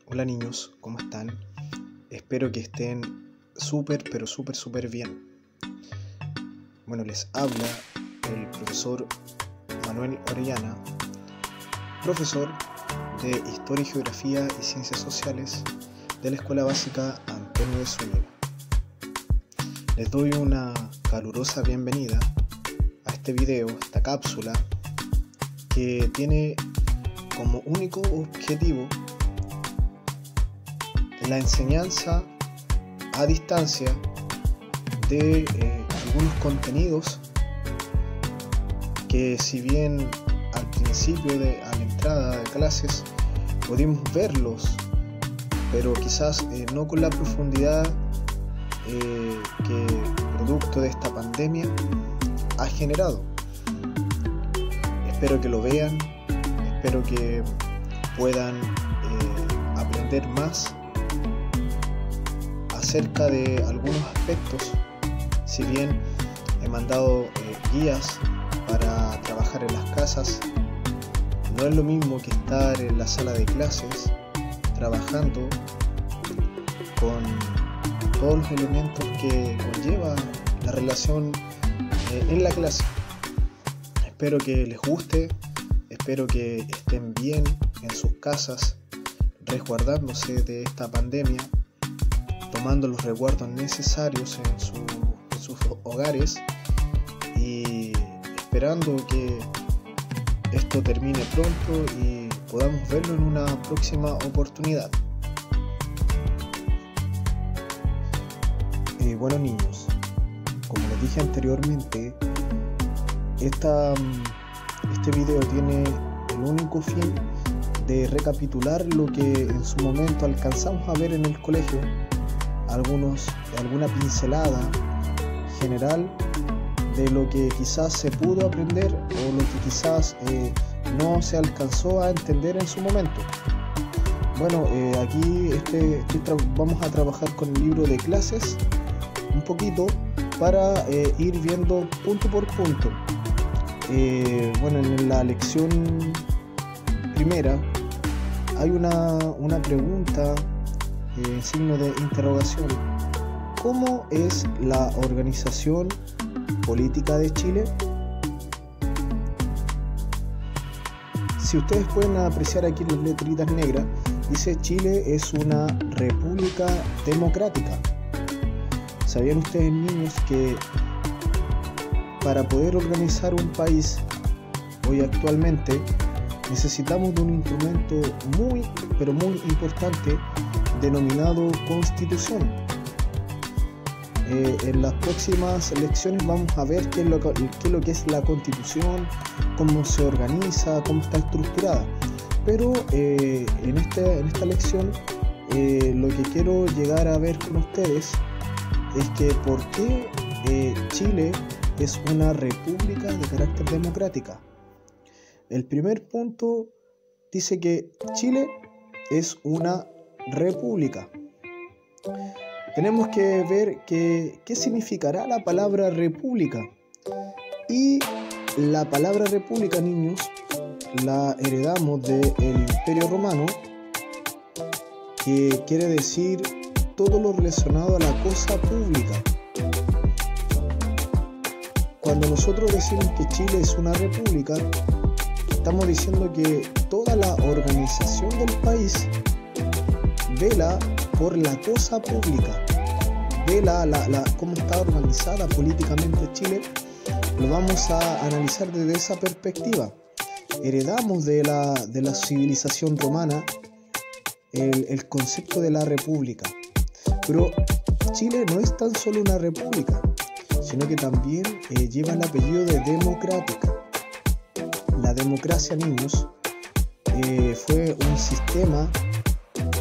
Hola niños, ¿cómo están? Espero que estén pero súper bien. Bueno, les habla el profesor Manuel Orellana, profesor de Historia y Geografía y Ciencias Sociales de la Escuela Básica Antonio de Zúñiga. Les doy una calurosa bienvenida a este video, esta cápsula, que tiene como único objetivo la enseñanza a distancia de algunos contenidos que, si bien al principio a la entrada de clases pudimos verlos, pero quizás no con la profundidad que producto de esta pandemia ha generado. Espero que lo vean, espero que puedan aprender más acerca de algunos aspectos. Si bien he mandado guías para trabajar en las casas, no es lo mismo que estar en la sala de clases trabajando con todos los elementos que conlleva la relación en la clase. Espero que les guste, espero que estén bien en sus casas, resguardándose de esta pandemia, tomando los resguardos necesarios en sus hogares y esperando que esto termine pronto y podamos verlo en una próxima oportunidad. Bueno niños, como les dije anteriormente, este video tiene el único fin de recapitular lo que en su momento alcanzamos a ver en el colegio, alguna pincelada general de lo que quizás se pudo aprender o lo que quizás no se alcanzó a entender en su momento. Bueno, aquí vamos a trabajar con el libro de clases un poquito para ir viendo punto por punto. Bueno, en la lección primera hay una pregunta en signo de interrogación. ¿Cómo es la organización política de Chile? Si ustedes pueden apreciar aquí las letritas negras, dice Chile es una república democrática. ¿Sabían ustedes, niños, que para poder organizar un país hoy actualmente necesitamos de un instrumento muy importante denominado Constitución? En las próximas lecciones vamos a ver qué es lo que es la Constitución, cómo se organiza, cómo está estructurada. Pero en esta lección lo que quiero llegar a ver con ustedes es que por qué Chile es una república de carácter democrática. El primer punto dice que Chile es una república. Tenemos que ver qué significará la palabra república. Y la palabra república, niños, la heredamos del Imperio Romano, que quiere decir todo lo relacionado a la cosa pública. Cuando nosotros decimos que Chile es una república, estamos diciendo que toda la organización del país vela por la cosa pública, vela cómo está organizada políticamente Chile. Lo vamos a analizar desde esa perspectiva. Heredamos de la civilización romana el concepto de la república. Pero Chile no es tan solo una república, sino que también lleva el apellido de democrática. La democracia, niños, fue un sistema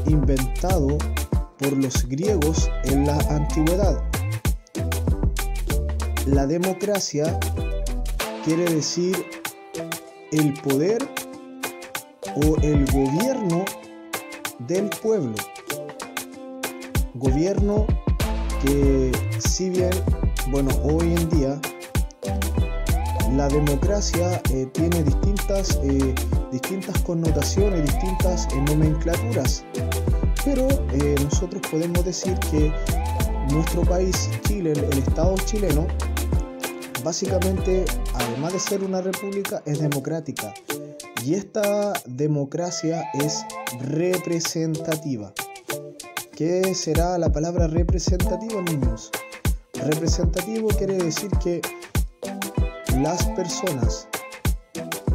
inventado por los griegos en la antigüedad. La democracia quiere decir el poder o el gobierno del pueblo. Gobierno que, si bien, hoy en día la democracia tiene distintas connotaciones, distintas nomenclaturas. Pero nosotros podemos decir que nuestro país, Chile, el Estado chileno, básicamente, además de ser una república, es democrática. Y esta democracia es representativa. ¿Qué será la palabra representativa, niños? Representativo quiere decir que las personas,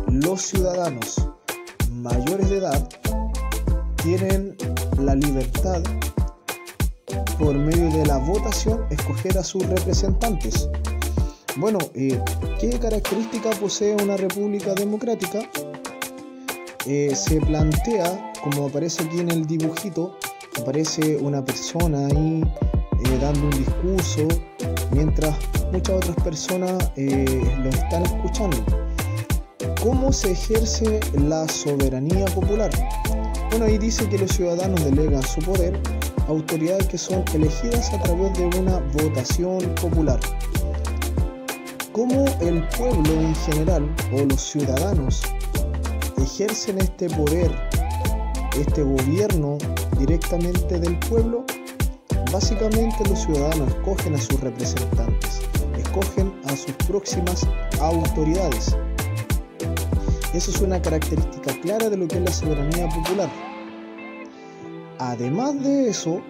los ciudadanos mayores de edad, tienen la libertad, por medio de la votación, escoger a sus representantes. Bueno, ¿qué característica posee una república democrática? Se plantea, como aparece aquí en el dibujito, aparece una persona ahí dando un discurso, mientras muchas otras personas lo están escuchando. ¿Cómo se ejerce la soberanía popular? Bueno, ahí dice que los ciudadanos delegan su poder a autoridades que son elegidas a través de una votación popular. ¿Cómo el pueblo en general o los ciudadanos ejercen este poder, este gobierno directamente del pueblo? Básicamente los ciudadanos escogen a sus representantes, escogen a sus próximas autoridades. Eso es una característica clara de lo que es la soberanía popular. Además de eso,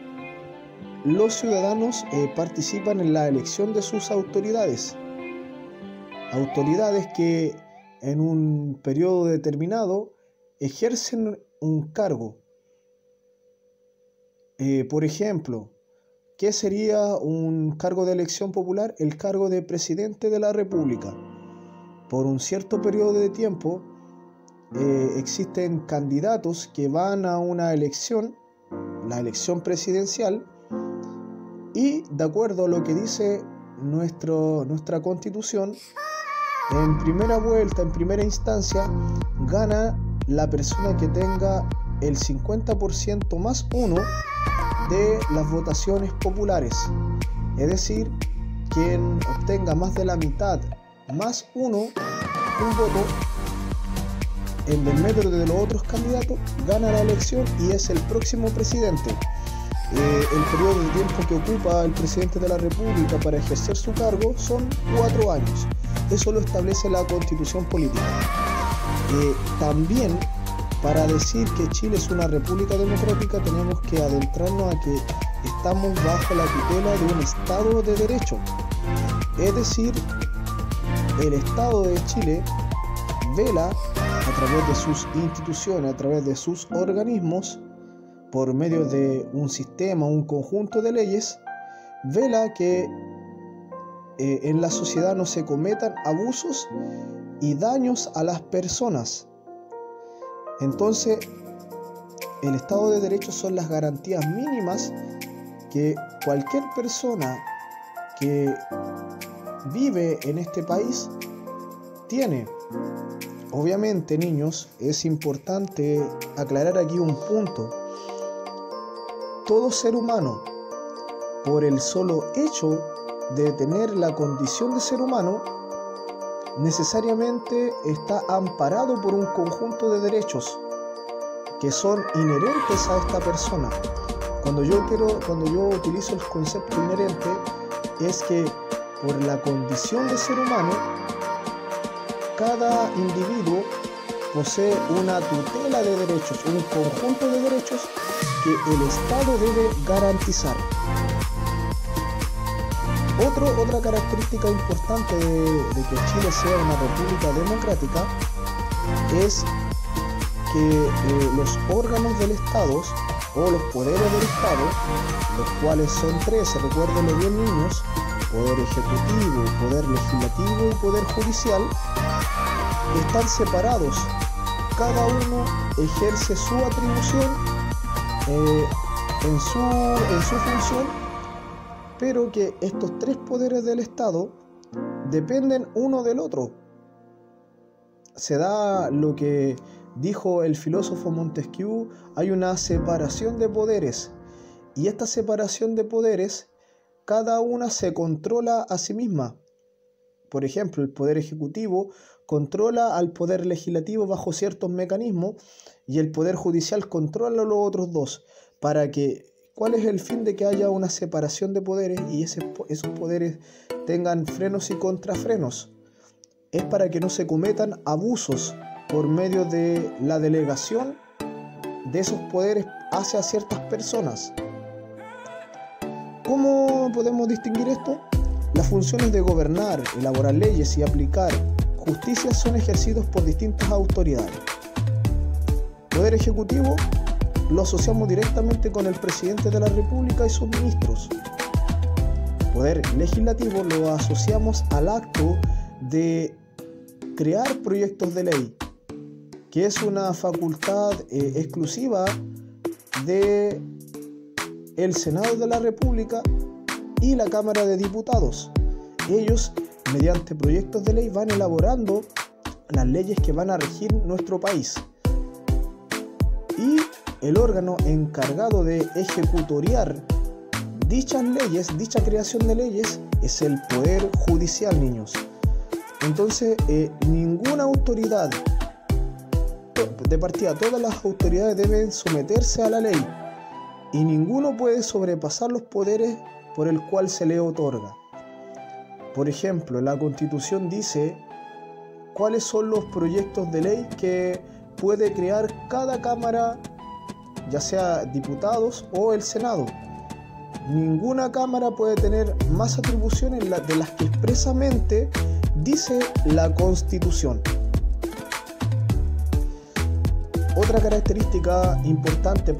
los ciudadanos participan en la elección de sus autoridades. Autoridades que en un periodo determinado ejercen un cargo. Por ejemplo, ¿qué sería un cargo de elección popular? El cargo de presidente de la República. Por un cierto periodo de tiempo existen candidatos que van a una elección, la elección presidencial, y de acuerdo a lo que dice nuestra Constitución, en primera vuelta, en primera instancia, gana la persona que tenga el 50% más 1 de las votaciones populares. Es decir, quien obtenga más de la mitad más un voto en desmedro de los otros candidatos, gana la elección y es el próximo presidente. El periodo de tiempo que ocupa el presidente de la República para ejercer su cargo son 4 años. Eso lo establece la Constitución política. También, para decir que Chile es una república democrática, tenemos que adentrarnos a que estamos bajo la tutela de un Estado de Derecho. Es decir, el Estado de Chile vela a través de sus instituciones, a través de sus organismos, por medio de un sistema, un conjunto de leyes, vela que en la sociedad no se cometan abusos y daños a las personas. Entonces, el Estado de Derecho son las garantías mínimas que cualquier persona que vive en este país tiene. Obviamente, niños, es importante aclarar aquí un punto. Todo ser humano, por el solo hecho de tener la condición de ser humano, necesariamente está amparado por un conjunto de derechos que son inherentes a esta persona. Cuando yo utilizo el concepto inherente, es que por la condición de ser humano, cada individuo posee una tutela de derechos, un conjunto de derechos que el Estado debe garantizar. Otra característica importante de que Chile sea una república democrática es que los órganos del Estado o los poderes del Estado, los cuales son 13, recuérdenlo bien, niños: poder ejecutivo, poder legislativo y poder judicial, están separados. Cada uno ejerce su atribución en su función, pero que estos 3 poderes del Estado dependen uno del otro. Se da lo que dijo el filósofo Montesquieu: hay una separación de poderes, y esta separación de poderes, cada una se controla a sí misma. Por ejemplo, el poder ejecutivo controla al poder legislativo bajo ciertos mecanismos y el poder judicial controla a los otros dos. ¿Cuál es el fin de que haya una separación de poderes y esos poderes tengan frenos y contrafrenos? Es para que no se cometan abusos por medio de la delegación de esos poderes hacia ciertas personas. ¿Cómo podemos distinguir esto? Las funciones de gobernar, elaborar leyes y aplicar justicia son ejercidos por distintas autoridades. Poder ejecutivo lo asociamos directamente con el presidente de la República y sus ministros. Poder legislativo lo asociamos al acto de crear proyectos de ley, que es una facultad exclusiva de el Senado de la República y la Cámara de Diputados. Ellos, mediante proyectos de ley, van elaborando las leyes que van a regir nuestro país. Y el órgano encargado de ejecutoriar dichas leyes, dicha creación de leyes, es el Poder Judicial, niños. Entonces, ninguna autoridad, de partida, todas las autoridades deben someterse a la ley y ninguno puede sobrepasar los poderes por el cual se le otorga. Por ejemplo, la Constitución dice cuáles son los proyectos de ley que puede crear cada Cámara, ya sea diputados o el Senado. Ninguna Cámara puede tener más atribuciones de las que expresamente dice la Constitución. Otra característica importante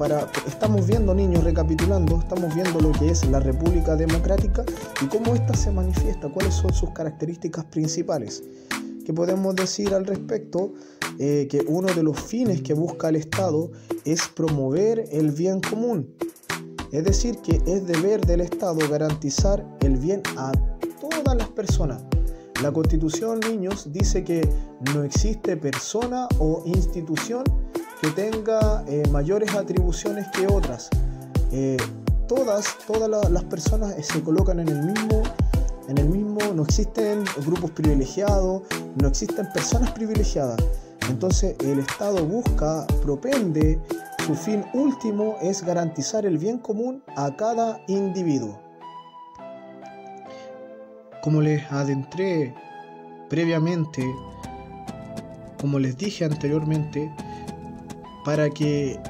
estamos viendo, niños, recapitulando, estamos viendo lo que es la República Democrática y cómo ésta se manifiesta, cuáles son sus características principales. ¿Qué podemos decir al respecto? Que uno de los fines que busca el Estado es promover el bien común. Es decir, que es deber del Estado garantizar el bien a todas las personas. La Constitución, niños, dice que no existe persona o institución que tenga mayores atribuciones que otras. Todas las personas se colocan en el mismo, no existen grupos privilegiados, no existen personas privilegiadas. Entonces el Estado propende, su fin último es garantizar el bien común a cada individuo. Como les adentré previamente, como les dije anteriormente, para que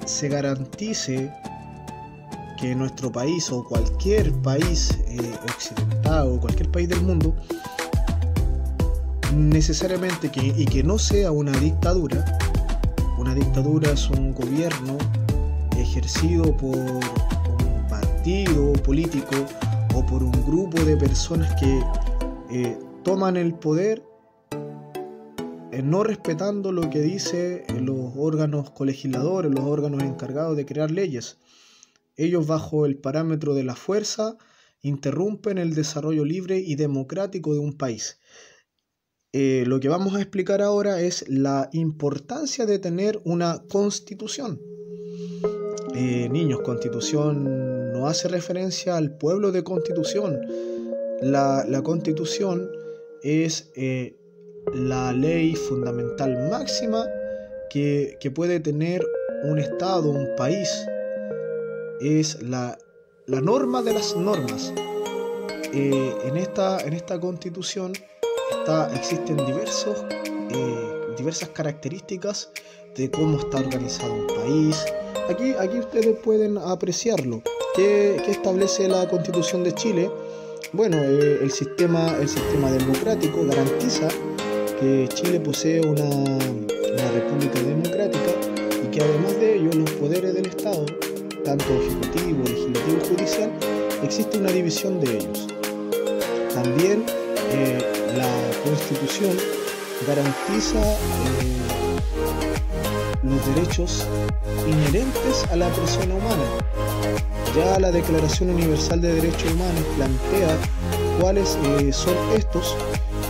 se garantice que nuestro país o cualquier país occidental o cualquier país del mundo necesariamente que no sea una dictadura es un gobierno ejercido por un partido político o por un grupo de personas que toman el poder no respetando lo que dicen los órganos colegisladores, los órganos encargados de crear leyes. Ellos, bajo el parámetro de la fuerza, interrumpen el desarrollo libre y democrático de un país. Lo que vamos a explicar ahora es la importancia de tener una constitución. Niños, constitución no hace referencia al pueblo de constitución. La constitución es la ley fundamental máxima que puede tener un Estado, un país. Es la norma de las normas. En esta constitución existen diversas características de cómo está organizado un país. Aquí ustedes pueden apreciarlo. ¿Qué establece la Constitución de Chile? Bueno, el sistema democrático garantiza que Chile posee una república democrática y que además de ello los poderes del Estado, tanto ejecutivo, legislativo y judicial, existe una división de ellos. También la Constitución garantiza los derechos inherentes a la persona humana. Ya la Declaración Universal de Derechos Humanos plantea cuáles son estos.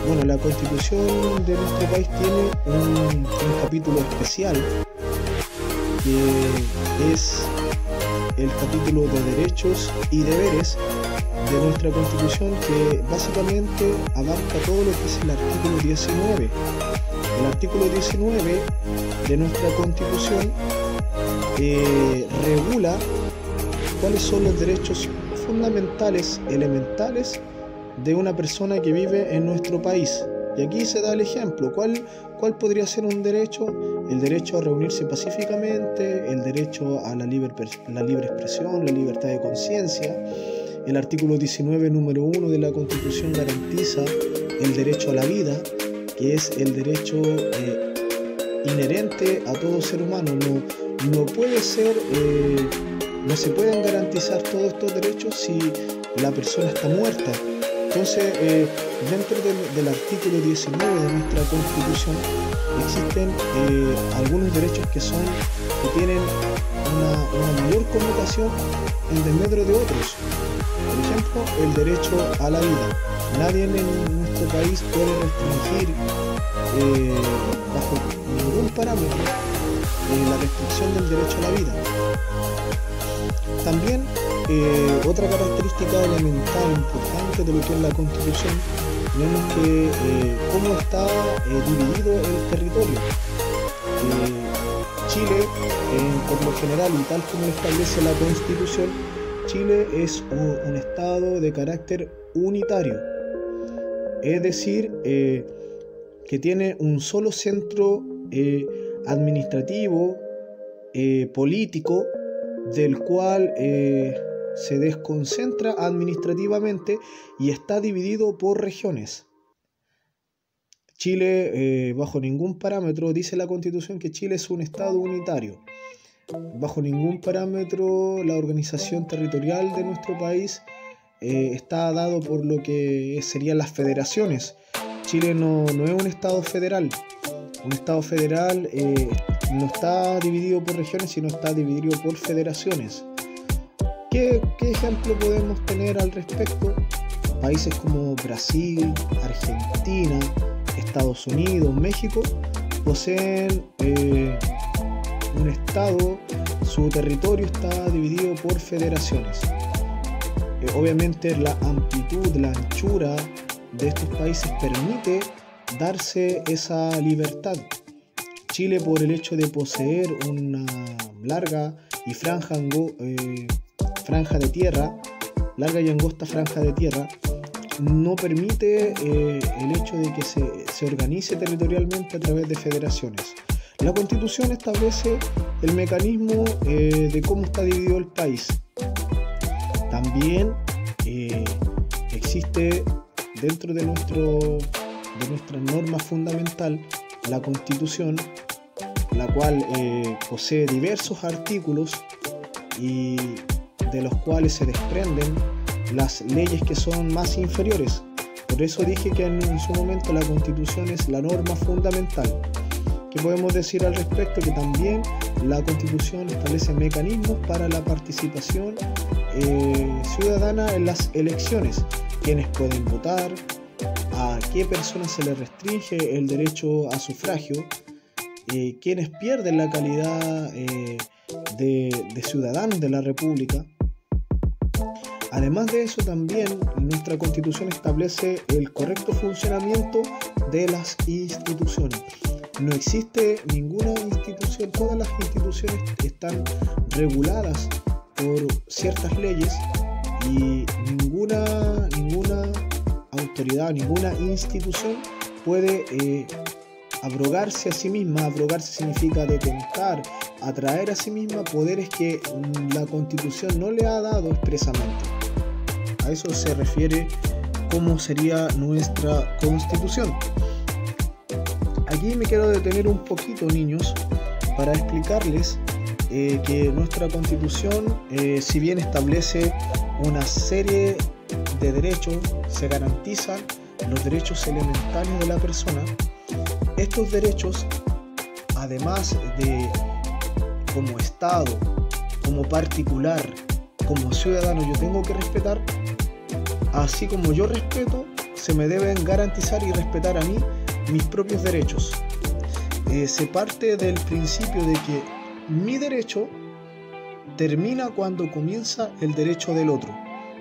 Bueno, la Constitución de nuestro país tiene un capítulo especial que es el capítulo de derechos y deberes, de nuestra Constitución que básicamente abarca todo lo que es el artículo 19. El artículo 19 de nuestra Constitución regula cuáles son los derechos fundamentales, elementales de una persona que vive en nuestro país. Y aquí se da el ejemplo. ¿Cuál podría ser un derecho? El derecho a reunirse pacíficamente, el derecho a la libre expresión, la libertad de conciencia. El artículo 19, número 1 de la Constitución garantiza el derecho a la vida, que es el derecho inherente a todo ser humano. No se pueden garantizar todos estos derechos si la persona está muerta. Entonces, dentro del artículo 19 de nuestra Constitución existen algunos derechos que tienen una mayor connotación en desmedro de otros. Por ejemplo, el derecho a la vida. Nadie en nuestro país puede restringir bajo ningún parámetro la restricción del derecho a la vida. También otra característica elemental importante de lo que es la Constitución, tenemos que cómo está dividido el territorio. Chile, por lo general y tal como lo establece la Constitución, Chile es un estado de carácter unitario, es decir, que tiene un solo centro administrativo, político, del cual se desconcentra administrativamente y está dividido por regiones. Chile, bajo ningún parámetro, dice la Constitución que Chile es un estado unitario. Bajo ningún parámetro la organización territorial de nuestro país está dado por lo que serían las federaciones. Chile no es un estado federal. Un estado federal no está dividido por regiones, sino está dividido por federaciones. ¿Qué ejemplo podemos tener al respecto? Países como Brasil, Argentina, Estados Unidos, México poseen un estado, su territorio está dividido por federaciones. Obviamente la amplitud, la anchura de estos países permite darse esa libertad. Chile, por el hecho de poseer una larga y larga y angosta franja de tierra, no permite el hecho de que se organice territorialmente a través de federaciones. La Constitución establece el mecanismo de cómo está dividido el país. También existe dentro de nuestra norma fundamental la Constitución, la cual posee diversos artículos y de los cuales se desprenden las leyes que son más inferiores. Por eso dije que en su momento la Constitución es la norma fundamental. ¿Qué podemos decir al respecto? Que también la Constitución establece mecanismos para la participación ciudadana en las elecciones. Quienes pueden votar, a qué personas se les restringe el derecho a sufragio, quienes pierden la calidad de ciudadanos de la República. Además de eso, también nuestra Constitución establece el correcto funcionamiento de las instituciones. No existe ninguna institución, todas las instituciones están reguladas por ciertas leyes y ninguna autoridad, ninguna institución puede abrogarse a sí misma. Abrogarse significa detentar, atraer a sí misma poderes que la Constitución no le ha dado expresamente. A eso se refiere cómo sería nuestra Constitución. Aquí me quiero detener un poquito, niños, para explicarles que nuestra Constitución, si bien establece una serie de derechos, se garantizan los derechos elementales de la persona. Estos derechos, además de como Estado, como particular, como ciudadano, yo tengo que respetar, así como yo respeto, se me deben garantizar y respetar a mí mis propios derechos. Se parte del principio de que mi derecho termina cuando comienza el derecho del otro.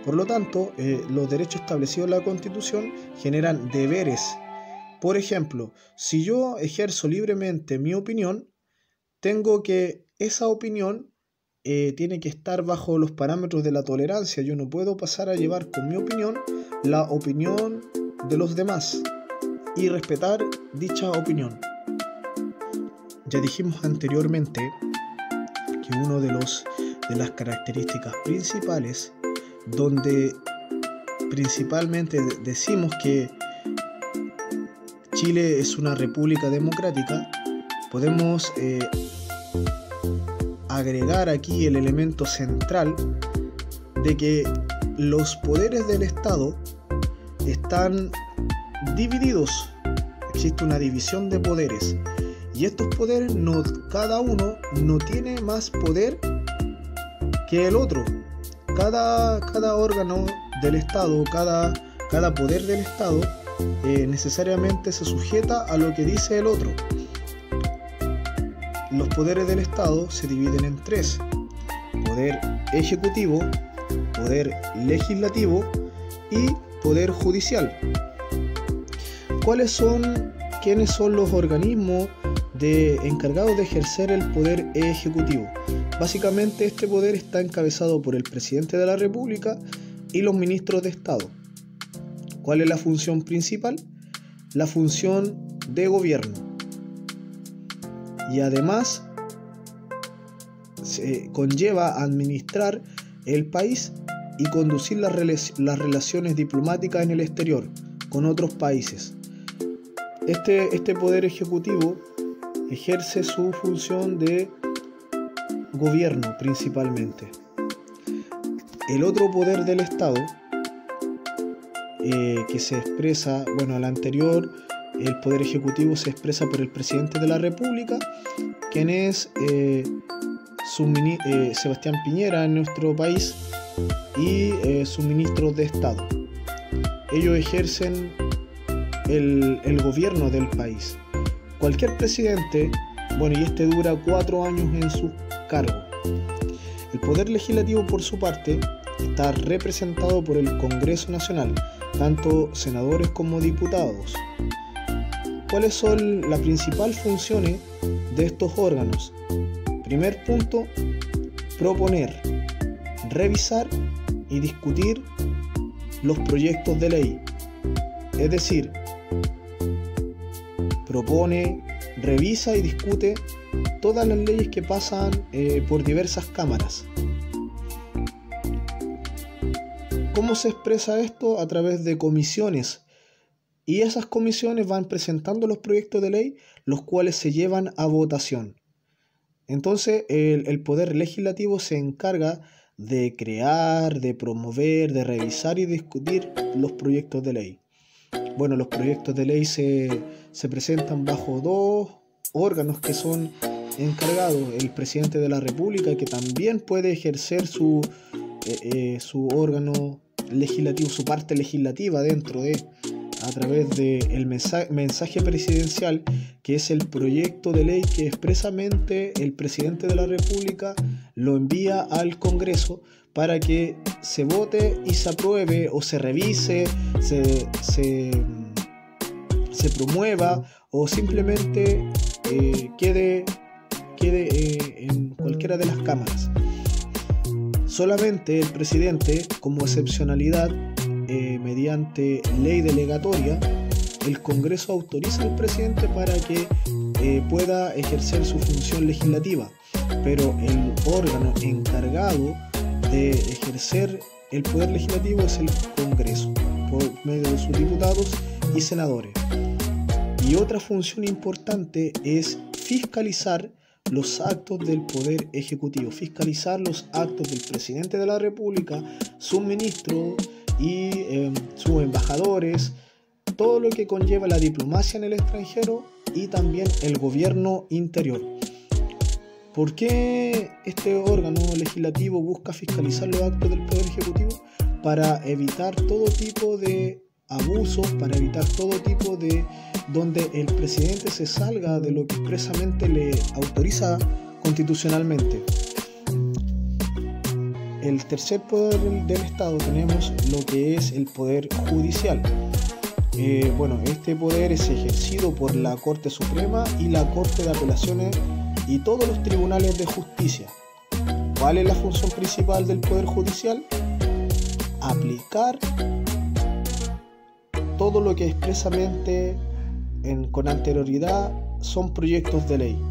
Por lo tanto, los derechos establecidos en la Constitución generan deberes. Por ejemplo, si yo ejerzo libremente mi opinión, tengo que esa opinión tiene que estar bajo los parámetros de la tolerancia. Yo no puedo pasar a llevar con mi opinión la opinión de los demás y respetar dicha opinión. Ya dijimos anteriormente que una de las características principales donde principalmente decimos que Chile es una república democrática, podemos agregar aquí el elemento central de que los poderes del Estado están divididos. Existe una división de poderes y estos poderes cada uno no tiene más poder que el otro. Cada órgano del Estado, cada poder del Estado necesariamente se sujeta a lo que dice el otro. Los poderes del Estado se dividen en tres: poder ejecutivo, poder legislativo y poder judicial. ¿Quiénes son los organismos encargados de ejercer el poder ejecutivo? Básicamente este poder está encabezado por el presidente de la República y los ministros de Estado. ¿Cuál es la función principal? La función de gobierno. Y además se conlleva administrar el país y conducir las relaciones diplomáticas en el exterior con otros países. Este poder ejecutivo ejerce su función de gobierno principalmente. El otro poder del Estado que se expresa, el anterior, el poder ejecutivo se expresa por el presidente de la República, quien es Sebastián Piñera en nuestro país, y sus ministros de Estado. Ellos ejercen el gobierno del país. Cualquier presidente, y este dura 4 años en su cargo. El poder legislativo, por su parte, está representado por el Congreso Nacional, tanto senadores como diputados. ¿Cuáles son las principales funciones de estos órganos? Primer punto: proponer, revisar y discutir los proyectos de ley. Es decir, propone, revisa y discute todas las leyes que pasan por diversas cámaras. ¿Cómo se expresa esto? A través de comisiones. Y esas comisiones van presentando los proyectos de ley, los cuales se llevan a votación. Entonces, el poder legislativo se encarga de crear, de promover, de revisar y discutir los proyectos de ley. Los proyectos de ley se presentan bajo 2 órganos que son encargados: el presidente de la República, que también puede ejercer su órgano legislativo, su parte legislativa a través del mensaje presidencial, que es el proyecto de ley que expresamente el presidente de la República lo envía al Congreso para que se vote y se apruebe, o se revise, se promueva, o simplemente quede en cualquiera de las cámaras. Solamente el presidente, como excepcionalidad, mediante ley delegatoria, el Congreso autoriza al presidente para que pueda ejercer su función legislativa, pero el órgano encargado de ejercer el poder legislativo es el Congreso, por medio de sus diputados y senadores. Y otra función importante es fiscalizar los actos del poder ejecutivo, fiscalizar los actos del presidente de la República, sus ministros y sus embajadores, todo lo que conlleva la diplomacia en el extranjero y también el gobierno interior. ¿Por qué este órgano legislativo busca fiscalizar los actos del poder ejecutivo? Para evitar todo tipo de abusos, para evitar todo tipo de donde el presidente se salga de lo que expresamente le autoriza constitucionalmente. el tercer poder del Estado tenemos lo que es el poder judicial. Este poder es ejercido por la Corte Suprema y la Corte de Apelaciones y todos los tribunales de justicia. ¿Cuál es la función principal del poder judicial? Aplicar todo lo que expresamente con anterioridad son proyectos de ley.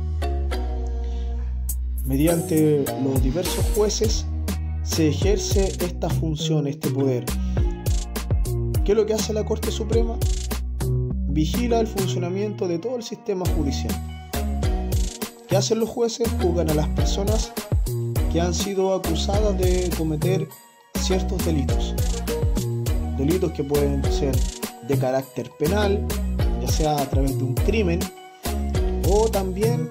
Mediante los diversos jueces se ejerce esta función, este poder. ¿Qué es lo que hace la Corte Suprema? Vigila el funcionamiento de todo el sistema judicial. ¿Qué hacen los jueces? Juzgan a las personas que han sido acusadas de cometer ciertos delitos. Delitos que pueden ser de carácter penal, ya sea a través de un crimen, o también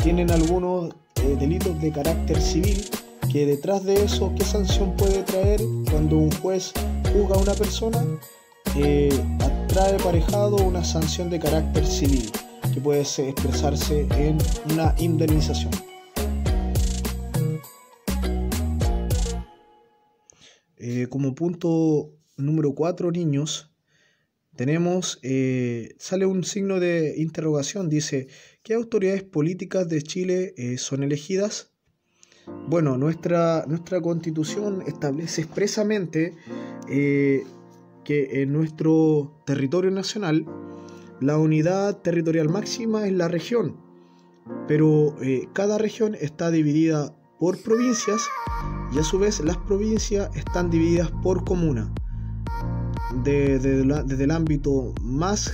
tienen algunos delitos de carácter civil, que detrás de eso, ¿qué sanción puede traer cuando un juez juzga a una persona? Trae aparejado una sanción de carácter civil, que puede expresarse en una indemnización. Como punto número 4, niños, tenemos, sale un signo de interrogación, dice, ¿qué autoridades políticas de Chile son elegidas? Bueno, nuestra Constitución establece expresamente que en nuestro territorio nacional la unidad territorial máxima es la región, pero cada región está dividida por provincias y a su vez las provincias están divididas por comuna. Desde el ámbito más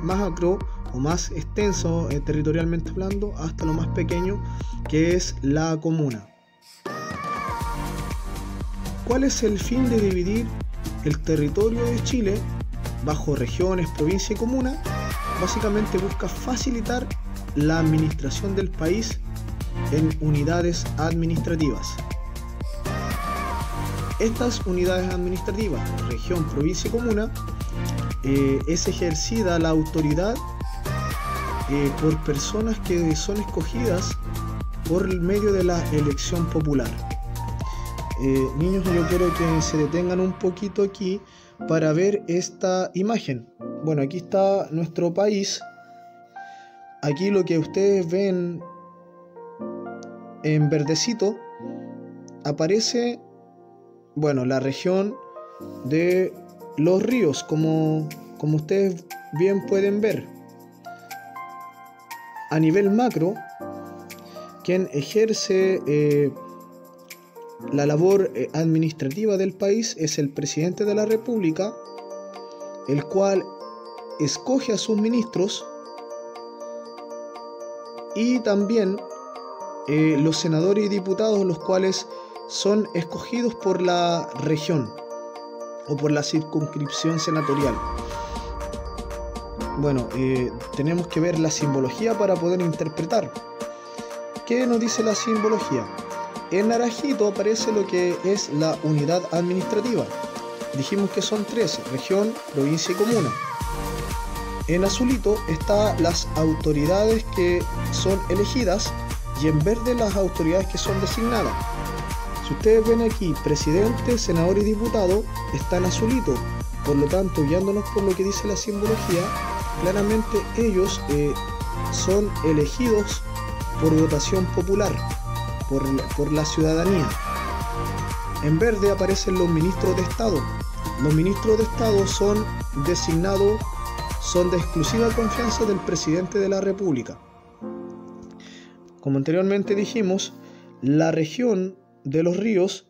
macro o más extenso territorialmente hablando hasta lo más pequeño, que es la comuna. ¿Cuál es el fin de dividir el territorio de Chile bajo regiones, provincia y comuna? Básicamente busca facilitar la administración del país en unidades administrativas. Estas unidades administrativas, región, provincia y comuna, es ejercida la autoridad por personas que son escogidas por medio de la elección popular. Niños, yo quiero que se detengan un poquito aquí para ver esta imagen. Bueno, aquí está nuestro país. Aquí lo que ustedes ven en verdecito aparece, bueno, la región de los ríos, como ustedes bien pueden ver. A nivel macro, quien ejerce la labor administrativa del país es el presidente de la República, el cual escoge a sus ministros, y también los senadores y diputados, los cuales son escogidos por la región o por la circunscripción senatorial. Bueno, tenemos que ver la simbología para poder interpretar. ¿Qué nos dice la simbología? En naranjito aparece lo que es la unidad administrativa. Dijimos que son 3, región, provincia y comuna. En azulito están las autoridades que son elegidas y en verde las autoridades que son designadas. Si ustedes ven aquí, presidente, senador y diputado están azulito. Por lo tanto, guiándonos por lo que dice la simbología, claramente ellos son elegidos por votación popular, por la ciudadanía. En verde aparecen los ministros de Estado. Los ministros de Estado son designados, son de exclusiva confianza del presidente de la República. Como anteriormente dijimos, la región de los ríos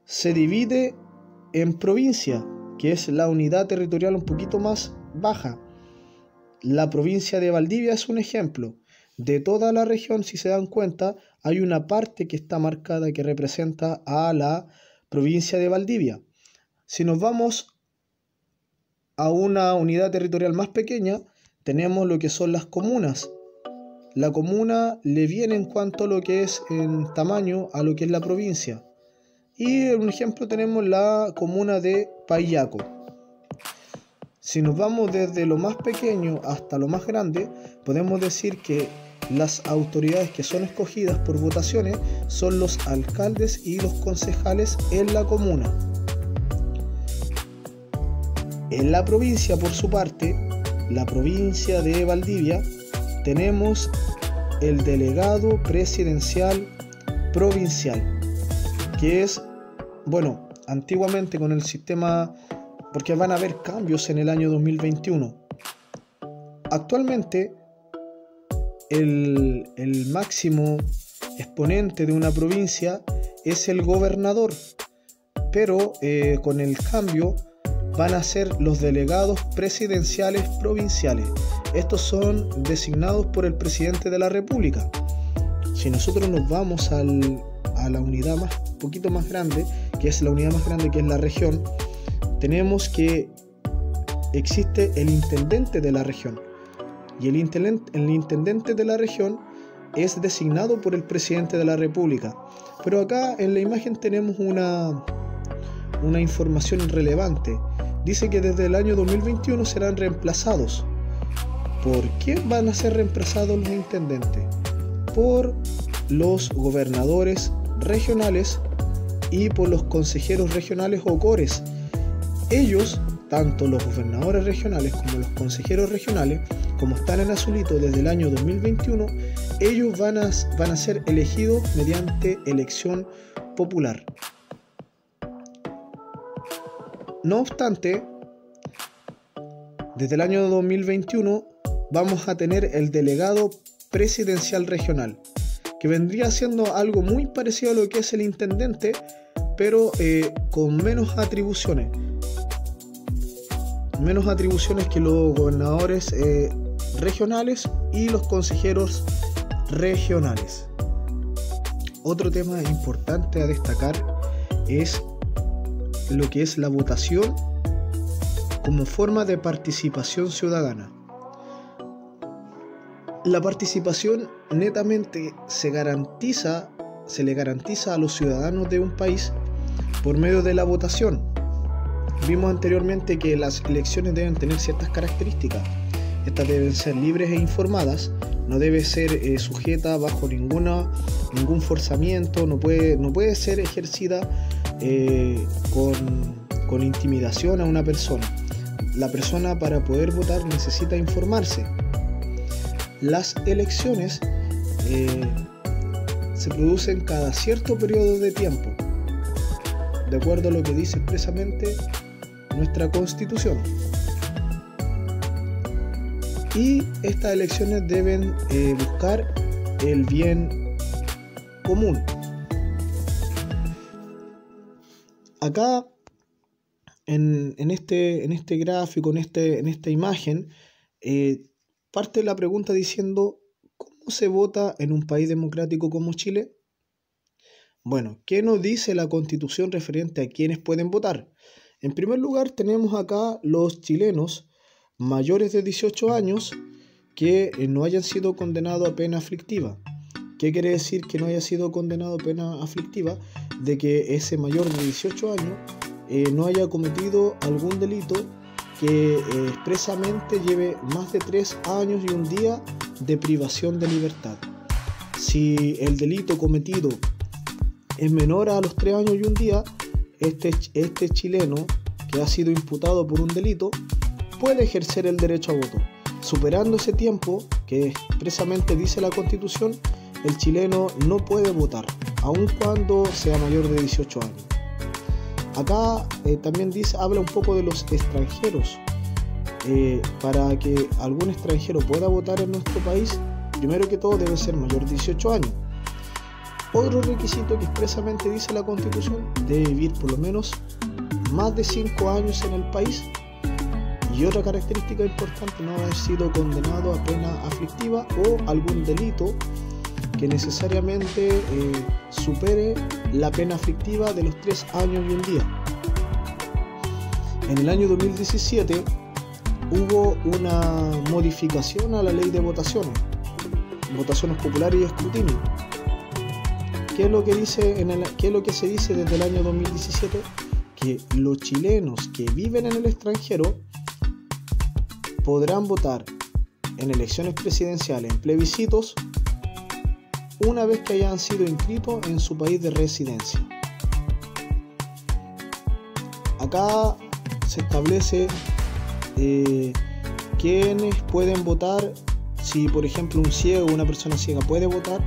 se divide en provincia, que es la unidad territorial un poquito más baja. La provincia de Valdivia es un ejemplo. De toda la región, si se dan cuenta, hay una parte que está marcada que representa a la provincia de Valdivia. Si nos vamos a una unidad territorial más pequeña, tenemos lo que son las comunas. La comuna le viene en cuanto a lo que es en tamaño a lo que es la provincia. Y en un ejemplo tenemos la comuna de Payaco. Si nos vamos desde lo más pequeño hasta lo más grande, podemos decir que las autoridades que son escogidas por votaciones son los alcaldes y los concejales en la comuna. En la provincia, por su parte, la provincia de Valdivia, tenemos el delegado presidencial provincial, que es, bueno, antiguamente con el sistema, porque van a haber cambios en el año 2021. Actualmente, el máximo exponente de una provincia es el gobernador, pero con el cambio van a ser los delegados presidenciales provinciales. Estos son designados por el presidente de la República. Si nosotros nos vamos a la unidad un poquito más grande, que es la unidad más grande, que es la región, tenemos que existe el intendente de la región. Y el intendente de la región es designado por el presidente de la República. Pero acá en la imagen tenemos una información irrelevante. Dice que desde el año 2021 serán reemplazados. ¿Por qué van a ser reemplazados los intendentes? Por los gobernadores regionales y por los consejeros regionales o cores. Ellos, tanto los gobernadores regionales como los consejeros regionales, como están en azulito desde el año 2021, ellos van a ser elegidos mediante elección popular. No obstante, desde el año 2021 vamos a tener el delegado presidencial regional, que vendría siendo algo muy parecido a lo que es el intendente, pero con menos atribuciones que los gobernadores regionales y los consejeros regionales. Otro tema importante a destacar es lo que es la votación como forma de participación ciudadana. La participación netamente se le garantiza a los ciudadanos de un país por medio de la votación. Vimos anteriormente que las elecciones deben tener ciertas características. Estas deben ser libres e informadas, no debe ser sujeta bajo ningún forzamiento, no puede ser ejercida con intimidación a una persona. La persona, para poder votar, necesita informarse. Las elecciones se producen cada cierto periodo de tiempo, de acuerdo a lo que dice expresamente nuestra Constitución. Y estas elecciones deben buscar el bien común. Acá en este gráfico, en esta imagen, parte la pregunta diciendo: ¿cómo se vota en un país democrático como Chile? Bueno, ¿qué nos dice la Constitución referente a quienes pueden votar? En primer lugar, tenemos acá los chilenos mayores de 18 años que no hayan sido condenados a pena aflictiva. ¿Qué quiere decir que no haya sido condenado a pena aflictiva? De que ese mayor de 18 años no haya cometido algún delito que expresamente lleve más de 3 años y un día de privación de libertad. Si el delito cometido es menor a los 3 años y un día, este chileno que ha sido imputado por un delito puede ejercer el derecho a voto. Superando ese tiempo que expresamente dice la Constitución, el chileno no puede votar, aun cuando sea mayor de 18 años. Acá también habla un poco de los extranjeros. Para que algún extranjero pueda votar en nuestro país, primero que todo debe ser mayor de 18 años. Otro requisito que expresamente dice la Constitución: debe vivir por lo menos más de 5 años en el país. Y otra característica importante: no haber sido condenado a pena aflictiva o algún delito que necesariamente supere la pena aflictiva de los 3 años y un día. En el año 2017 hubo una modificación a la ley de votaciones populares y escrutinio. ¿Qué es lo que se dice desde el año 2017? Que los chilenos que viven en el extranjero podrán votar en elecciones presidenciales, en plebiscitos, una vez que hayan sido inscritos en su país de residencia. Acá se establece quiénes pueden votar. Si por ejemplo un ciego o una persona ciega puede votar,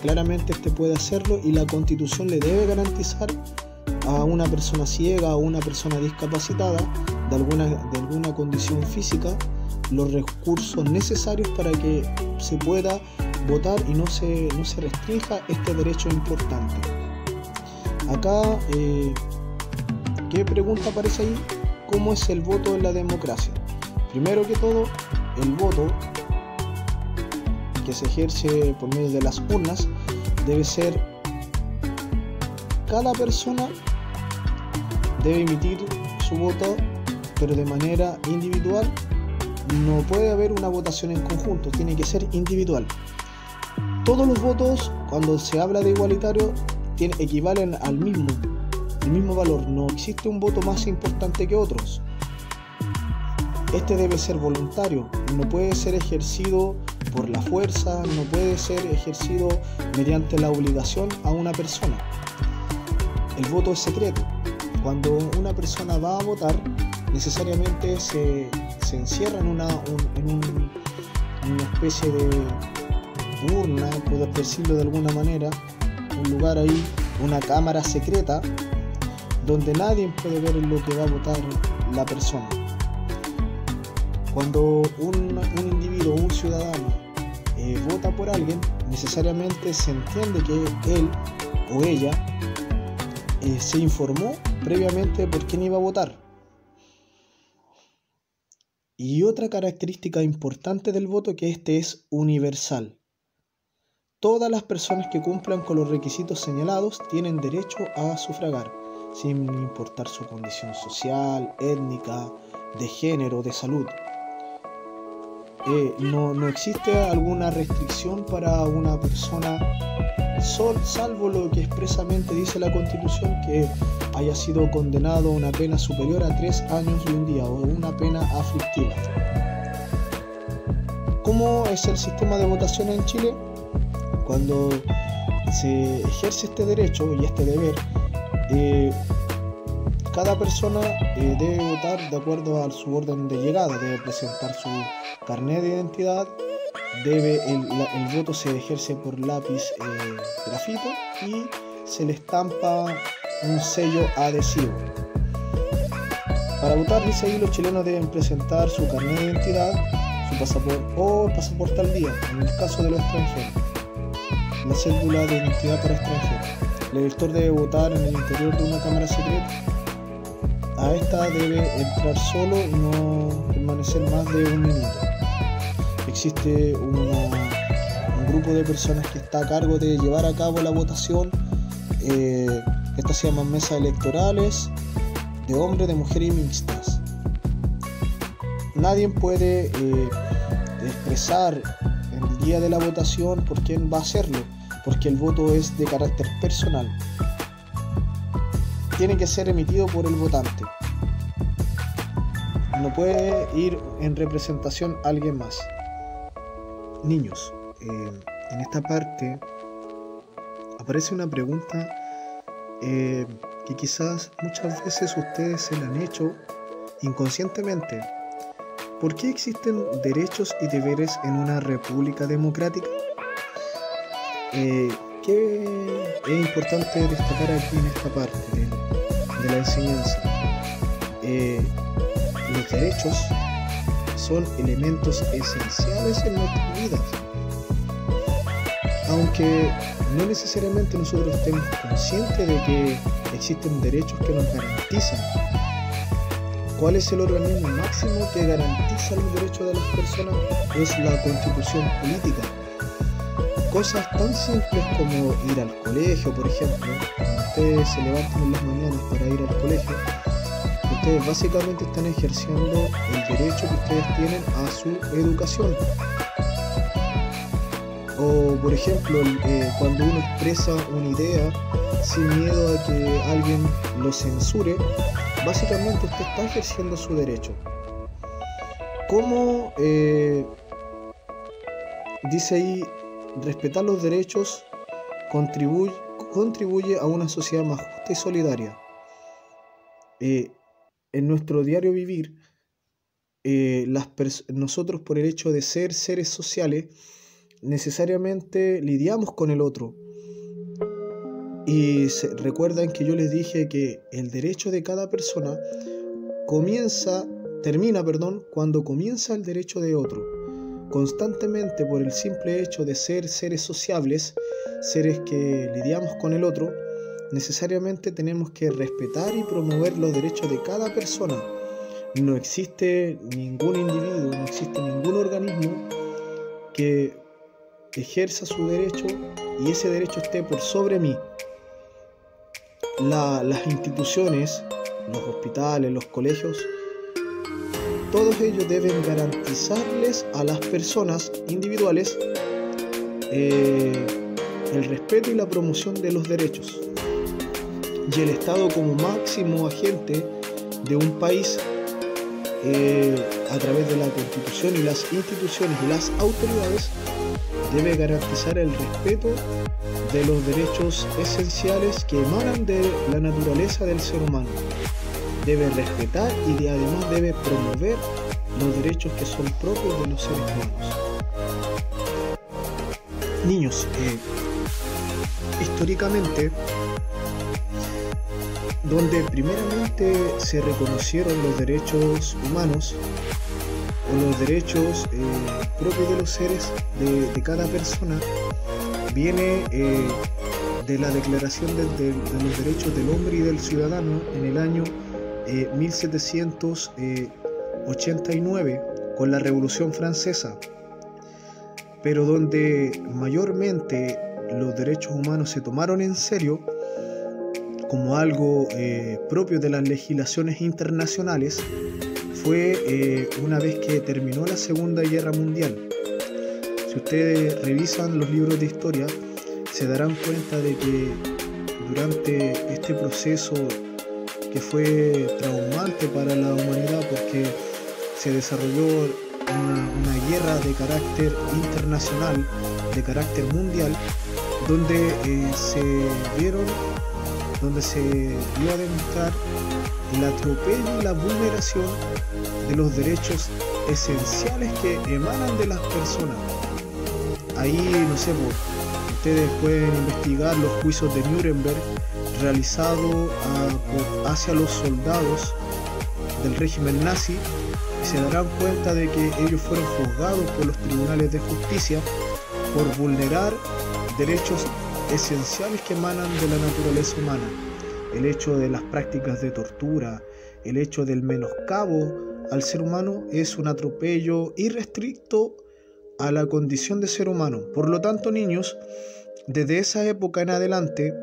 claramente este puede hacerlo, y la Constitución le debe garantizar a una persona ciega o una persona discapacitada de alguna condición física los recursos necesarios para que se pueda votar y no se restrinja este derecho importante. Acá, ¿qué pregunta aparece ahí? ¿Cómo es el voto en la democracia? Primero que todo, el voto que se ejerce por medio de las urnas debe ser, cada persona debe emitir su voto, pero de manera individual. No puede haber una votación en conjunto, tiene que ser individual. Todos los votos, cuando se habla de igualitario, equivalen al mismo valor. No existe un voto más importante que otros. Este debe ser voluntario, no puede ser ejercido por la fuerza, no puede ser ejercido mediante la obligación a una persona. El voto es secreto. Cuando una persona va a votar, necesariamente se encierra en una especie de urna, puedo decirlo de alguna manera, un lugar ahí, una cámara secreta, donde nadie puede ver lo que va a votar la persona. Cuando un individuo, un ciudadano, vota por alguien, necesariamente se entiende que él o ella se informó previamente por quién iba a votar. Y otra característica importante del voto, que este es universal. Todas las personas que cumplan con los requisitos señalados tienen derecho a sufragar, sin importar su condición social, étnica, de género, de salud. No existe alguna restricción para una persona, salvo lo que expresamente dice la Constitución, que haya sido condenado a una pena superior a 3 años y un día, o una pena aflictiva. ¿Cómo es el sistema de votación en Chile? Cuando se ejerce este derecho y este deber, cada persona debe votar de acuerdo a su orden de llegada, debe presentar su carnet de identidad, el voto se ejerce por lápiz grafito y se le estampa un sello adhesivo. Para votar, dice ahí, los chilenos deben presentar su carnet de identidad, su pasaporte o el pasaporte al día, en el caso de los extranjeros, la cédula de identidad para extranjeros. El elector debe votar en el interior de una cámara secreta. A esta debe entrar solo y no permanecer más de 1 minuto. Existe un grupo de personas que está a cargo de llevar a cabo la votación. Estas se llaman mesas electorales de hombres, de mujeres y mixtas. Nadie puede expresar en el día de la votación por quién va a hacerlo, porque el voto es de carácter personal. Tiene que ser emitido por el votante. No puede ir en representación a alguien más. Niños, en esta parte aparece una pregunta que quizás muchas veces ustedes se la han hecho inconscientemente. ¿Por qué existen derechos y deberes en una república democrática? ¿Qué es importante destacar aquí en esta parte de la enseñanza? Los derechos son elementos esenciales en nuestras vidas, aunque no necesariamente nosotros estemos conscientes de que existen derechos que nos garantizan. ¿Cuál es el organismo máximo que garantiza los derechos de las personas? Es la Constitución política. Cosas tan simples como ir al colegio, por ejemplo. Cuando ustedes se levantan en las mañanas para ir al colegio, ustedes básicamente están ejerciendo el derecho que ustedes tienen a su educación. O por ejemplo, cuando uno expresa una idea sin miedo a que alguien lo censure, básicamente usted está ejerciendo su derecho. ¿Cómo dice ahí respetar los derechos contribuye a una sociedad más justa y solidaria. En nuestro diario vivir, nosotros, por el hecho de ser seres sociales, necesariamente lidiamos con el otro. Y recuerdan que yo les dije que el derecho de cada persona termina cuando comienza el derecho de otro. Constantemente, por el simple hecho de ser seres sociables, seres que lidiamos con el otro, necesariamente tenemos que respetar y promover los derechos de cada persona. No existe ningún individuo, no existe ningún organismo que ejerza su derecho y ese derecho esté por sobre mí. Las instituciones, los hospitales, los colegios, todos ellos deben garantizarles a las personas individuales el respeto y la promoción de los derechos. Y el Estado, como máximo agente de un país, a través de la Constitución y las instituciones y las autoridades, debe garantizar el respeto de los derechos esenciales que emanan de la naturaleza del ser humano. Debe respetar y además debe promover los derechos que son propios de los seres humanos. Niños, históricamente, donde primeramente se reconocieron los derechos humanos o los derechos propios de los seres de cada persona, viene de la Declaración de los Derechos del Hombre y del Ciudadano en el año 1789 con la Revolución Francesa, pero donde mayormente los derechos humanos se tomaron en serio como algo propio de las legislaciones internacionales fue una vez que terminó la Segunda Guerra Mundial. Si ustedes revisan los libros de historia, se darán cuenta de que durante este proceso que fue traumante para la humanidad porque se desarrolló una guerra de carácter internacional, de carácter mundial, donde se dio a demostrar el atropello y la vulneración de los derechos esenciales que emanan de las personas. Ahí, no sé, ustedes pueden investigar los juicios de Nuremberg realizados hacia los soldados del régimen nazi y se darán cuenta de que ellos fueron juzgados por los tribunales de justicia por vulnerar derechos esenciales que emanan de la naturaleza humana. El hecho de las prácticas de tortura, el hecho del menoscabo al ser humano es un atropello irrestricto a la condición de ser humano. Por lo tanto, niños, desde esa época en adelante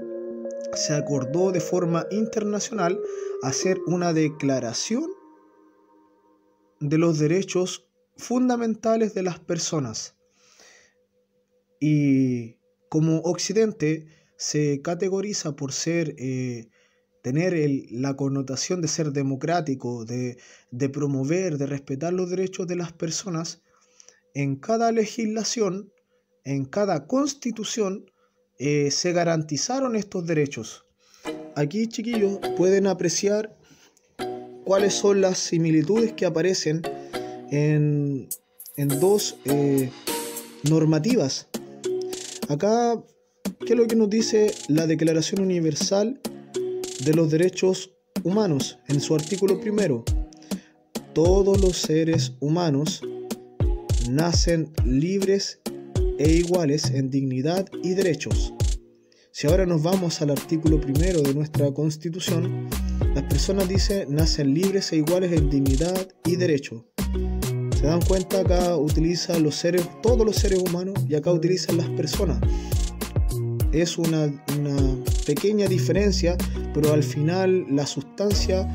se acordó de forma internacional hacer una declaración de los derechos fundamentales de las personas. Y como Occidente se categoriza por ser tener la connotación de ser democrático, de promover, de respetar los derechos de las personas, en cada legislación, en cada constitución, se garantizaron estos derechos. Aquí, chiquillos, pueden apreciar cuáles son las similitudes que aparecen en dos normativas. Acá, ¿qué es lo que nos dice la Declaración Universal de los Derechos Humanos? En su artículo 1, todos los seres humanos nacen libres e iguales en dignidad y derechos. Si ahora nos vamos al artículo 1 de nuestra Constitución, las personas nacen libres e iguales en dignidad y derechos. Se dan cuenta, acá utiliza todos los seres humanos y acá utilizan las personas. Es una pequeña diferencia, pero al final la sustancia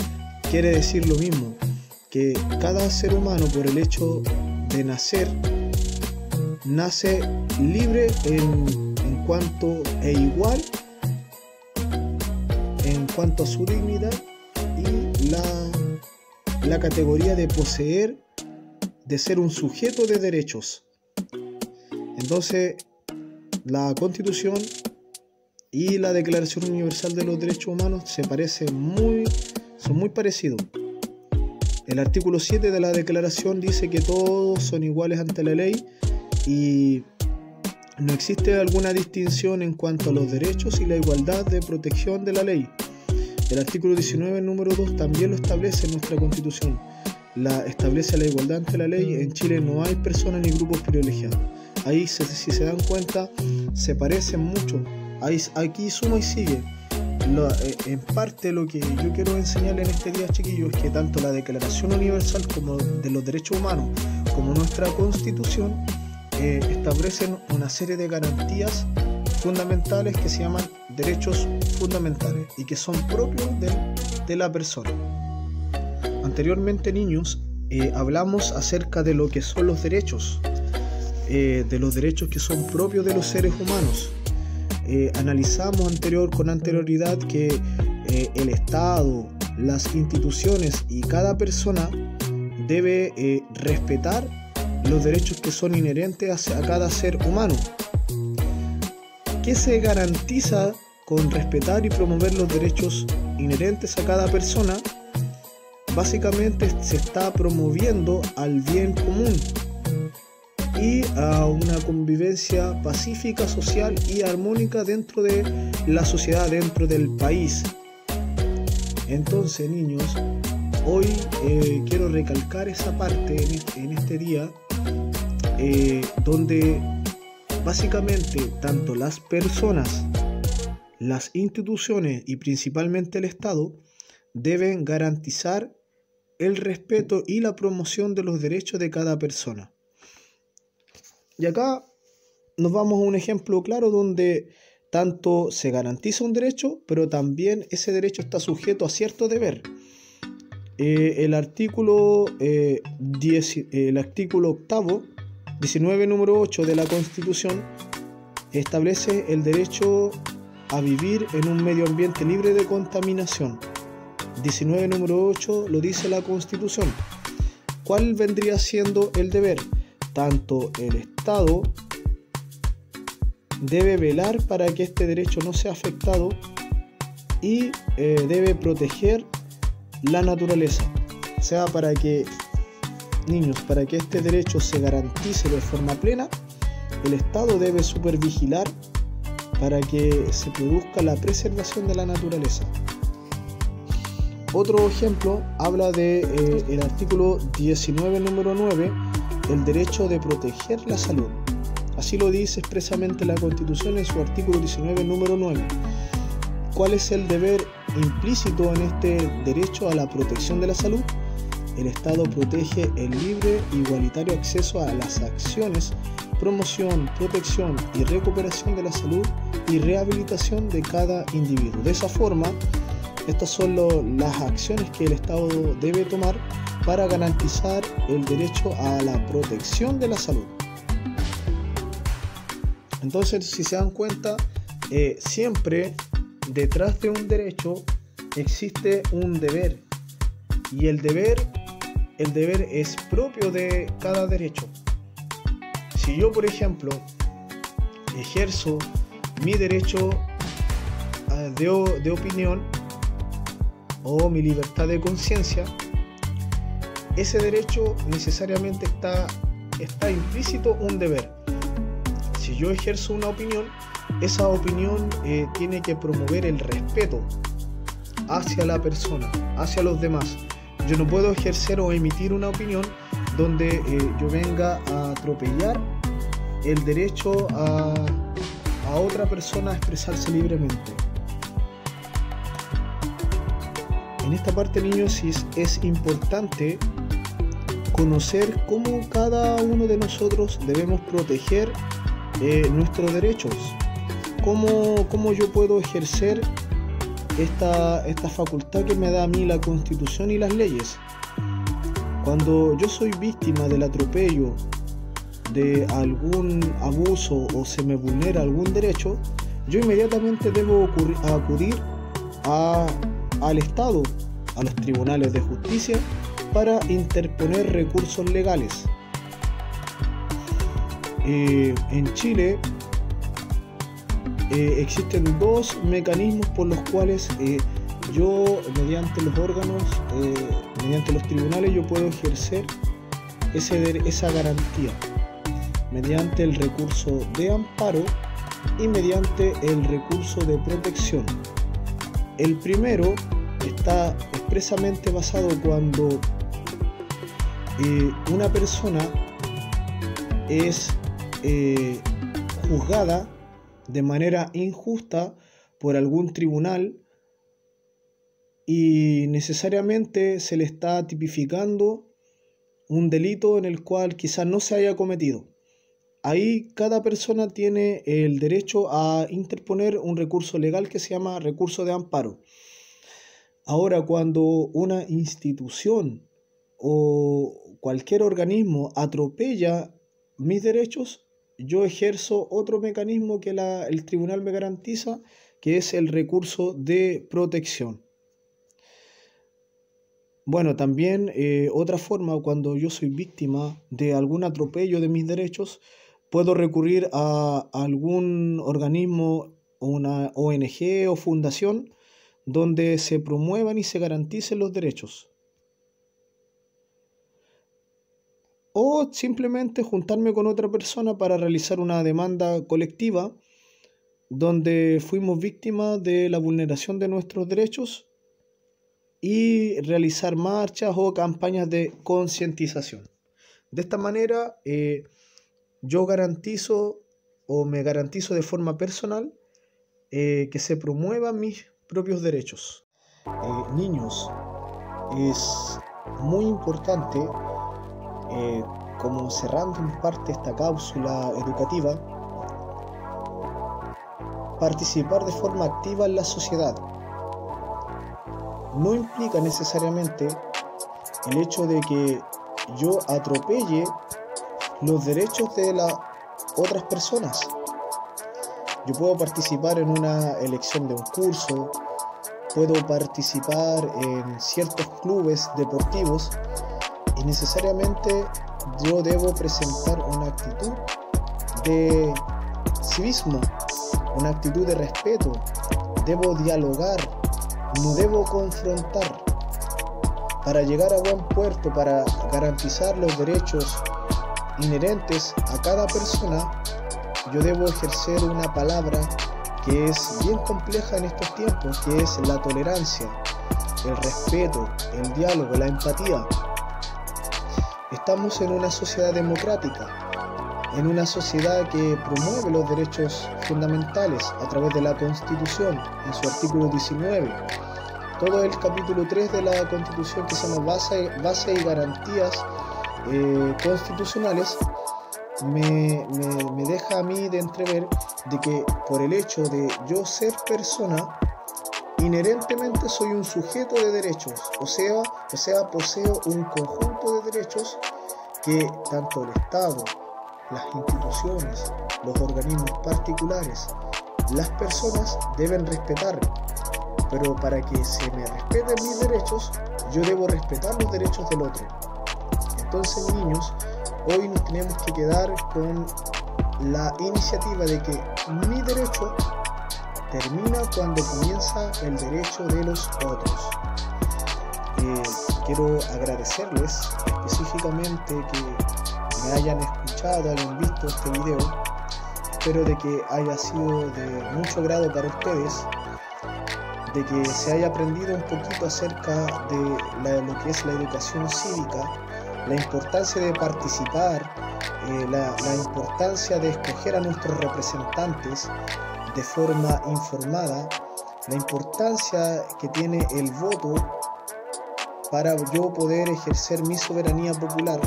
quiere decir lo mismo, que cada ser humano, por el hecho de nacer, nace libre en cuanto e igual en cuanto a su dignidad y la categoría de poseer, de ser un sujeto de derechos. Entonces, la Constitución y la Declaración Universal de los Derechos Humanos son muy parecidos. El artículo 7 de la Declaración dice que todos son iguales ante la ley y no existe alguna distinción en cuanto a los derechos y la igualdad de protección de la ley. El artículo 19, número 2, también lo establece en nuestra Constitución. Establece la igualdad ante la ley. En Chile no hay personas ni grupos privilegiados. Ahí, si se dan cuenta, se parecen mucho. Aquí suma y sigue. En parte lo que yo quiero enseñarles en este día, chiquillos, es que tanto la Declaración Universal como de los Derechos Humanos como nuestra Constitución establecen una serie de garantías fundamentales que se llaman derechos fundamentales y que son propios de la persona. Anteriormente, niños, hablamos acerca de lo que son los derechos, de los derechos que son propios de los seres humanos. Analizamos con anterioridad que el Estado, las instituciones y cada persona debe respetar los derechos que son inherentes a cada ser humano. ¿Qué se garantiza con respetar y promover los derechos inherentes a cada persona? Básicamente se está promoviendo al bien común y a una convivencia pacífica, social y armónica dentro de la sociedad, dentro del país. Entonces, niños, hoy quiero recalcar esa parte en este día donde básicamente tanto las personas, las instituciones y principalmente el Estado deben garantizar el respeto y la promoción de los derechos de cada persona. Y acá nos vamos a un ejemplo claro donde tanto se garantiza un derecho, pero también ese derecho está sujeto a cierto deber. El artículo 8, 19 número 8 de la Constitución establece el derecho a vivir en un medio ambiente libre de contaminación. 19 número 8 lo dice la Constitución. ¿Cuál vendría siendo el deber? Tanto el Estado debe velar para que este derecho no sea afectado y debe proteger la naturaleza. O sea, para que este derecho se garantice de forma plena, el Estado debe supervigilar para que se produzca la preservación de la naturaleza. Otro ejemplo habla de el artículo 19 número 9, el derecho de proteger la salud. Así lo dice expresamente la Constitución en su artículo 19 número 9. ¿Cuál es el deber implícito en este derecho a la protección de la salud? El Estado protege el libre e igualitario acceso a las acciones, promoción, protección y recuperación de la salud y rehabilitación de cada individuo. De esa forma, estas son las acciones que el Estado debe tomar para garantizar el derecho a la protección de la salud. Entonces, si se dan cuenta, siempre detrás de un derecho existe un deber, y el deber es propio de cada derecho. Si yo, por ejemplo, ejerzo mi derecho de opinión o mi libertad de conciencia, ese derecho necesariamente está implícito un deber. Si yo ejerzo una opinión, esa opinión tiene que promover el respeto hacia la persona, hacia los demás. Yo no puedo ejercer o emitir una opinión donde yo venga a atropellar el derecho a otra persona a expresarse libremente. En esta parte, niños, es importante conocer cómo cada uno de nosotros debemos proteger nuestros derechos. ¿Cómo yo puedo ejercer esta facultad que me da a mí la Constitución y las leyes? Cuando yo soy víctima del atropello, de algún abuso o se me vulnera algún derecho, yo inmediatamente debo acudir al Estado, a los tribunales de justicia, para interponer recursos legales. En Chile existen dos mecanismos por los cuales yo, mediante los órganos, mediante los tribunales, yo puedo ejercer esa garantía, mediante el recurso de amparo y mediante el recurso de protección. El primero está expresamente basado cuando una persona es juzgada de manera injusta por algún tribunal y necesariamente se le está tipificando un delito en el cual quizás no se haya cometido. Ahí cada persona tiene el derecho a interponer un recurso legal que se llama recurso de amparo. Ahora, cuando una institución o cualquier organismo atropella mis derechos, yo ejerzo otro mecanismo que el tribunal me garantiza, que es el recurso de protección. Bueno, también otra forma, cuando yo soy víctima de algún atropello de mis derechos, puedo recurrir a algún organismo o una ONG o fundación donde se promuevan y se garanticen los derechos. O simplemente juntarme con otra persona para realizar una demanda colectiva donde fuimos víctimas de la vulneración de nuestros derechos y realizar marchas o campañas de concientización. De esta manera, yo garantizo o me garantizo de forma personal que se promuevan mis propios derechos. Niños, es muy importante, como cerrando en parte esta cápsula educativa, participar de forma activa en la sociedad. No implica necesariamente el hecho de que yo atropelle los derechos de las otras personas. Yo puedo participar en una elección de un curso, puedo participar en ciertos clubes deportivos y necesariamente yo debo presentar una actitud de civismo, una actitud de respeto. Debo dialogar, no debo confrontar. Para llegar a buen puerto, para garantizar los derechos inherentes a cada persona, yo debo ejercer una palabra que es bien compleja en estos tiempos, que es la tolerancia, el respeto, el diálogo, la empatía. Estamos en una sociedad democrática, en una sociedad que promueve los derechos fundamentales a través de la Constitución, en su artículo 19. Todo el capítulo 3 de la Constitución, que se llama Base y Garantías Constitucionales, me deja a mí de entrever de que por el hecho de yo ser persona, inherentemente soy un sujeto de derechos, o sea, poseo un conjunto de derechos que tanto el Estado, las instituciones, los organismos particulares, las personas deben respetar. Pero para que se me respeten mis derechos, yo debo respetar los derechos del otro. Entonces, niños, hoy nos tenemos que quedar con la iniciativa de que mi derecho termina cuando comienza el derecho de los otros. Quiero agradecerles específicamente que me hayan escuchado, hayan visto este video. Espero de que haya sido de mucho agrado para ustedes, de que se haya aprendido un poquito acerca de lo que es la educación cívica, la importancia de participar, la importancia de escoger a nuestros representantes de forma informada, la importancia que tiene el voto para yo poder ejercer mi soberanía popular,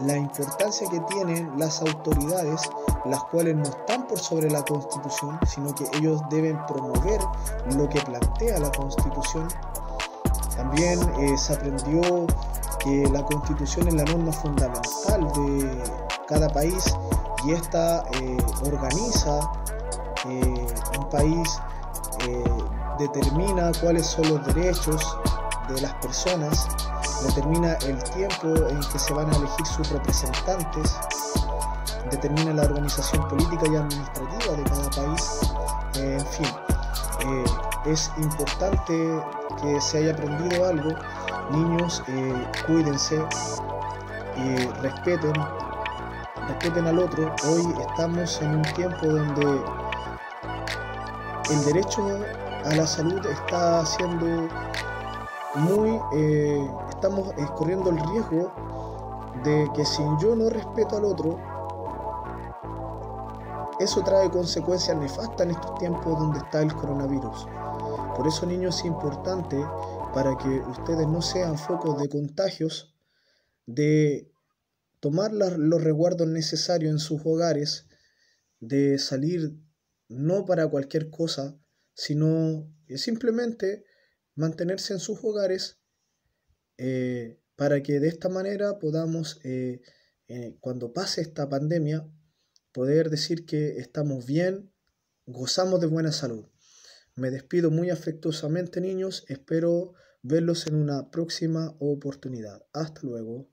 la importancia que tienen las autoridades, las cuales no están por sobre la Constitución, sino que ellos deben promover lo que plantea la Constitución. También se aprendió que la Constitución es la norma fundamental de cada país y esta organiza un país, determina cuáles son los derechos de las personas, determina el tiempo en que se van a elegir sus representantes determina la organización política y administrativa de cada país. En fin, es importante que se haya aprendido algo. Niños, cuídense, respeten al otro. Hoy estamos en un tiempo donde el derecho a la salud está siendo estamos corriendo el riesgo de que si yo no respeto al otro, eso trae consecuencias nefastas en estos tiempos donde está el coronavirus. Por eso, niños, es importante, para que ustedes no sean focos de contagios, de tomar los resguardos necesarios en sus hogares, de salir no para cualquier cosa, sino simplemente mantenerse en sus hogares, para que de esta manera podamos, cuando pase esta pandemia, poder decir que estamos bien, gozamos de buena salud. Me despido muy afectuosamente, niños. Espero verlos en una próxima oportunidad. Hasta luego.